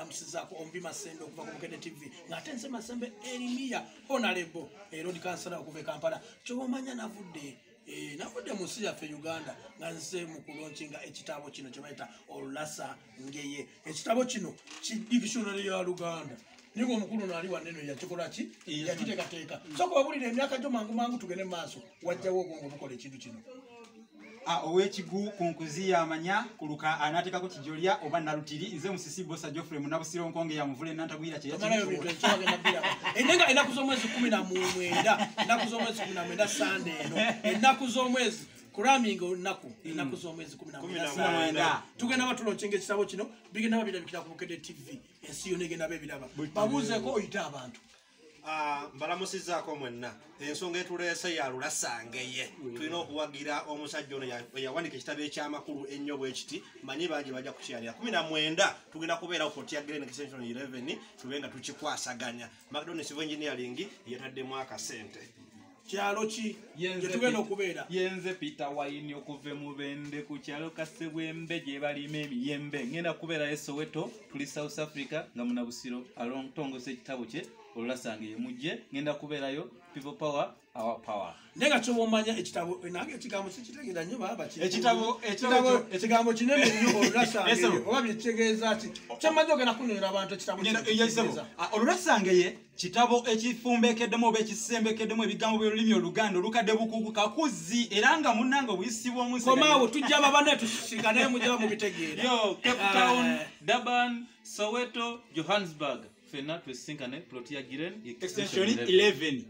lamusizako Ombi Masembe okuva ku Mukedde TV ng'ate nze Masembe Erimiya honorable road councillor okuva e Kampala ky'omanya navudde mu nsi yaffe Uganda nga nze mu kulonkinga ekitabo kino kye bayita Olulasa Ngeye. Ekitabo kino ki dictionary ya Luganda nigo omukulu nali wanene yakikola ki yakiteekateeka soko wabulira emyaka gyo mangu tugende maaso wajjawo obwongo bukola ekintu kino. Owekigu kunkuzi yamanya kuluka anatekako kijolya oba nalutiri nze musisi bosa Geoffrey munabusiro nkonge ya muvule nantagwira kye enenga enaku z'omwezi 19 enaku z'omwezi 19 Sunday eno enaku z'omwezi kuraminga enaku z'omwezi 19 tugenda batulonkinga ekitabo kino bigenda babirabikira ku Mukedde TV ensi yonna egenda babiraba babuuzeeko oyita abantu. Mbalamusizzaako mwenna ensonga etuleese ya Lulasa Ngeye tulina okuwagira omusajja ono yawanika ekitabo ekyamakulu ennyo bwe kiti manyi bangi bajja kukyalira 19 tugenda kubeera ku Fort Green extension 11 tube nga tukikwasaganya McDonald's Civil Engineering yataddemu akasente kyalo ki tugenda okubeera yenze Peter Wine okuva mu Bende ku kyalo Kasebwembe gye balima emiyembe ngenda kubeera Soweto tuli South Africa nga munabusiro alongtongose ekitabo kye Olulasa Ngeye mujje ngenda kubeerayo people power our power. Nenga ky'omanya ekitabo nange ekigambo sikitegeera nnyo baba ekigambo kinene nnyo Olulasa Ngeye oba byekitegeeza ki kyamaze ogenda kunyonyola abantu ekitabo Olulasa Ngeye kitabo ekifumbekeddemu oba ekisembekeddemu ebigambo by'olulimi Oluganda olukadde bukuku kakuzi era nga munnanga obuyisibwa mu komaawo tujja babane tusikane mujja mu bitegeera Cape Town, Durban, Soweto, Johannesburg fena twesinkane plot ya Giren extension 11